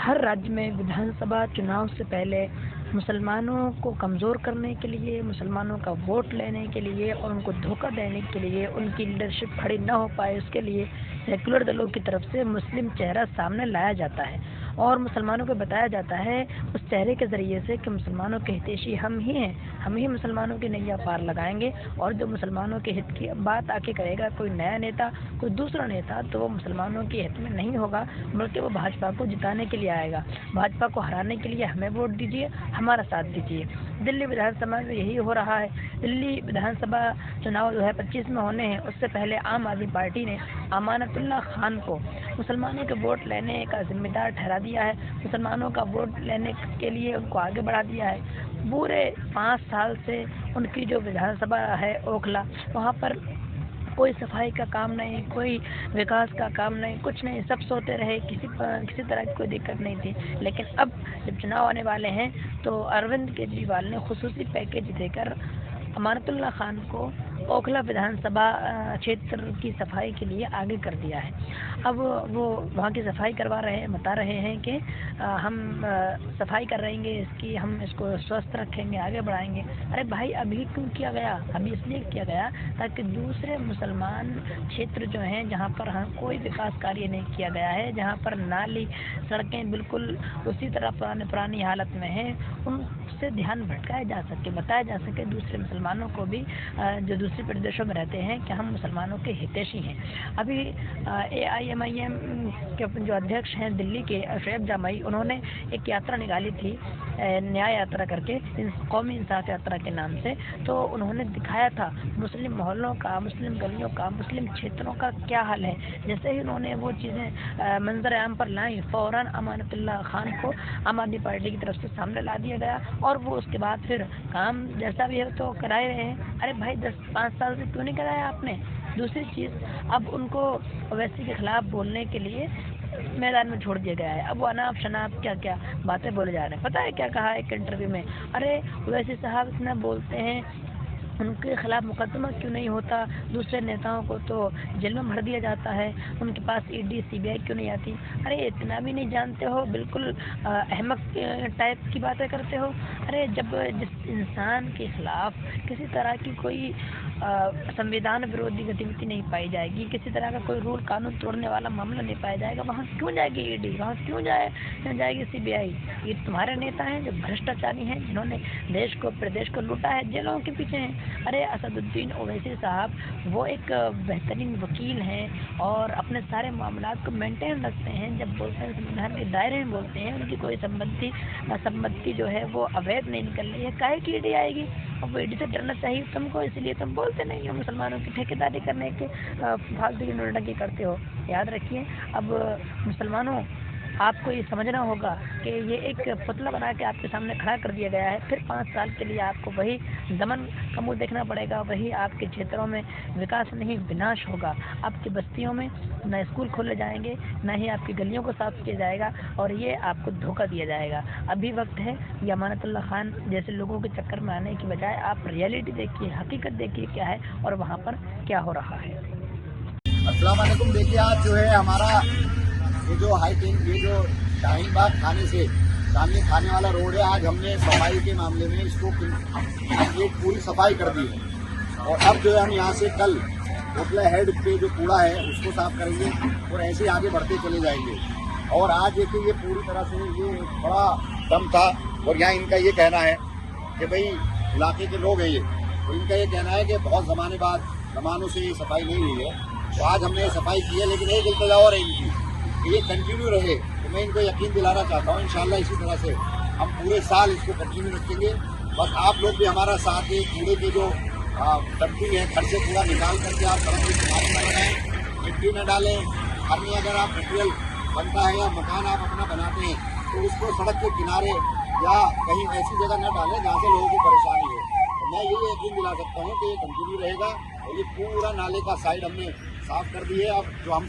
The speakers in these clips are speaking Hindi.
हर राज्य में विधानसभा चुनाव से पहले मुसलमानों को कमज़ोर करने के लिए, मुसलमानों का वोट लेने के लिए और उनको धोखा देने के लिए, उनकी लीडरशिप खड़ी न हो पाए उसके लिए सेकुलर दलों की तरफ से मुस्लिम चेहरा सामने लाया जाता है और मुसलमानों को बताया जाता है उस चेहरे के ज़रिए से कि मुसलमानों के हितैषी हम ही हैं, हम ही मुसलमानों की नैया पार लगाएंगे और जो मुसलमानों के हित की बात आके करेगा कोई नया नेता, कोई दूसरा नेता, तो वो मुसलमानों के हित में नहीं होगा, बल्कि वो भाजपा को जिताने के लिए आएगा। भाजपा को हराने के लिए हमें वोट दीजिए, हमारा साथ दीजिए। दिल्ली विधानसभा में यही हो रहा है। दिल्ली विधानसभा चुनाव 2025 में होने हैं, उससे पहले आम आदमी पार्टी ने अमानतुल्लाह खान को मुसलमानों के वोट लेने का जिम्मेदार ठहरा दिया है, मुसलमानों का वोट लेने के लिए उनको आगे बढ़ा दिया है। पूरे 5 साल से उनकी जो विधानसभा है ओखला, वहाँ पर कोई सफाई का काम नहीं, कोई विकास का काम नहीं, कुछ नहीं, सब सोते रहे, किसी तरह की कोई दिक्कत नहीं थी। लेकिन अब जब चुनाव आने वाले हैं तो अरविंद केजरीवाल ने खुसूसी पैकेज देकर अमानतुल्लाह खान को ओखला विधानसभा क्षेत्र की सफाई के लिए आगे कर दिया है। अब वो वहाँ की सफाई करवा रहे हैं, बता रहे हैं कि हम सफाई कर रहेंगे इसकी, हम इसको स्वस्थ रखेंगे, आगे बढ़ाएंगे। अरे भाई, अभी क्यों किया गया? अभी इसलिए किया गया ताकि दूसरे मुसलमान क्षेत्र जो हैं जहाँ पर कोई विकास कार्य नहीं किया गया है, जहाँ पर नाली सड़कें बिल्कुल उसी तरह पुरानी हालत में हैं, उनसे ध्यान भटकाया जा सके, बताया जा सके दूसरे मुसलमानों को भी जो दूसरे प्रदेशों में रहते हैं कि हम मुसलमानों के हितैषी हैं। अभी AIMIM के जो अध्यक्ष हैं दिल्ली के शोएब जामई, उन्होंने एक यात्रा निकाली थी न्याय यात्रा करके, कौमी इंसाफ यात्रा के नाम से। तो उन्होंने दिखाया था मुस्लिम मोहल्लों का, मुस्लिम गलियों का, मुस्लिम क्षेत्रों का क्या हाल है। जैसे ही उन्होंने वो चीज़ें मंजर आम पर लाई, फ़ौरन अमानतुल्लाह खान को आम आदमी पार्टी की तरफ से सामने ला दिया गया और वो उसके बाद फिर काम जैसा भी है तो कराए रहे हैं। अरे भाई, 10-5 साल से क्यों नहीं कराया आपने? दूसरी चीज़, अब उनको ओवैसी के खिलाफ बोलने के लिए मैदान में छोड़ दिया गया है। अब वो अनाप शनाप क्या क्या बातें बोले जा रहे हैं। पता है क्या कहा एक इंटरव्यू में? अरे ओवैसी साहब इतना बोलते हैं, उनके खिलाफ मुकदमा क्यों नहीं होता? दूसरे नेताओं को तो जेल में भर दिया जाता है, उनके पास ED CBI क्यों नहीं आती? अरे इतना भी नहीं जानते हो? बिल्कुल अहमक टाइप की बातें करते हो। अरे जब जिस इंसान के खिलाफ किसी तरह की कोई संविधान विरोधी गतिविधि नहीं पाई जाएगी, किसी तरह का कोई रूल कानून तोड़ने वाला मामला नहीं पाया जाएगा, वहाँ क्यों जाएगी ED, वहाँ क्यों जाएगी CBI? ये तुम्हारे नेता हैं जो भ्रष्टाचारी हैं, जिन्होंने देश को, प्रदेश को लूटा है, जेलों के पीछे हैं। अरे असदुद्दीन ओवैसी साहब वो एक बेहतरीन वकील हैं और अपने सारे मामलात को मेंटेन रखते हैं। जब बोलते हैं संविधान के दायरे में बोलते हैं, उनकी कोई संपत्ति जो है वो अवैध नहीं निकल रही है, काहे की ED आएगी? और वो ED से डरना चाहिए तुमको, इसलिए तुम बोलते नहीं हो, मुसलमानों की ठेकेदारी करने के फालतू की नोटंकी करते हो। याद रखिए, अब मुसलमानों, आपको ये समझना होगा कि ये एक पुतला बना के आपके सामने खड़ा कर दिया गया है। फिर 5 साल के लिए आपको वही दमन का मुँह देखना पड़ेगा, वही आपके क्षेत्रों में विकास नहीं विनाश होगा। आपकी बस्तियों में न स्कूल खोले जाएंगे, न ही आपकी गलियों को साफ किया जाएगा और ये आपको धोखा दिया जाएगा। अभी वक्त है ये अमानतुल्लाह खान जैसे लोगों के चक्कर में आने की बजाय आप रियलिटी देखिए, हकीकत देखिए क्या है और वहाँ पर क्या हो रहा है। अस्सलाम वालेकुम। देखिए, आज जो है हमारा ये जो ये जो शाहीन बाग थाने से सामने खाने वाला रोड है, आज हमने सफाई के मामले में इसको एक पूरी सफाई कर दी है और अब जो है हम यहाँ से कल ओखला हेड पे जो कूड़ा है उसको साफ करेंगे और ऐसे आगे बढ़ते चले जाएंगे। और आज देखिए ये पूरी तरह से ये बड़ा दम था और यहाँ इनका ये कहना है कि भाई इलाके के लोग हैं ये, तो इनका ये कहना है कि बहुत ज़मानों से ये सफाई नहीं हुई है, तो आज हमने सफाई की है। लेकिन एक इल्तजा और है इनकी, ये कंटिन्यू रहे, तो मैं इनको यकीन दिलाना चाहता हूँ इंशाल्लाह इसी तरह से हम पूरे साल इसको कंटिन्यू रखेंगे। बस आप लोग भी हमारा साथ दें, कूड़े के जो डंपिंग है घर से कूड़ा निकाल करके आप सड़क की किनारे न लगाएं, मिट्टी न डालें। घर में अगर आप मटेरियल बनता है या मकान आप अपना बनाते हैं तो उसको सड़क के किनारे या कहीं ऐसी जगह न डालें जहाँ से लोगों को परेशानी हो। तो मैं ये यकीन दिला सकता हूँ कि ये कंटिन्यू रहेगा और ये पूरा नाले का साइड हमने साफ कर दी है। अब जो हम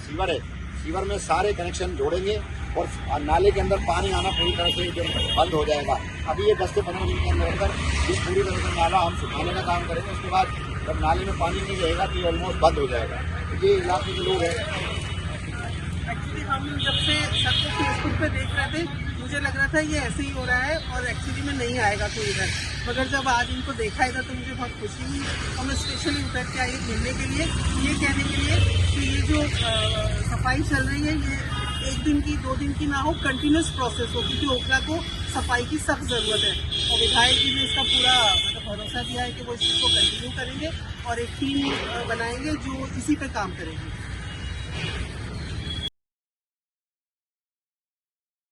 सीवर में सारे कनेक्शन जोड़ेंगे और नाले के अंदर पानी आना पूरी तरह से जो बंद हो जाएगा। अभी ये 10 से 15 मिनट के अंदर ये पूरी तरह से नाला हम सुखाने का काम करेंगे। उसके बाद जब नाले में पानी नहीं रहेगा तो ये ऑलमोस्ट बंद हो जाएगा। तो ये इलाके के लोग हैं। हम जब से सर को फेसबुक पे देख रहे थे मुझे लग रहा था ये ऐसे ही हो रहा है और एक्चुअली में नहीं आएगा कोई इधर, मगर जब आज इनको देखा इधर तो मुझे बहुत खुशी हुई और मैं स्पेशली उतर के आई मिलने के लिए, ये कहने के लिए कि ये जो सफाई चल रही है ये 1 दिन की 2 दिन की ना हो, कंटिन्यूस प्रोसेस हो, क्योंकि ओखला को सफाई की सख्त ज़रूरत है और विधायक जी ने इसका पूरा भरोसा दिया है कि वो इस चीज़ को कंटिन्यू करेंगे और एक टीम बनाएंगे जो इसी पे काम करेंगे।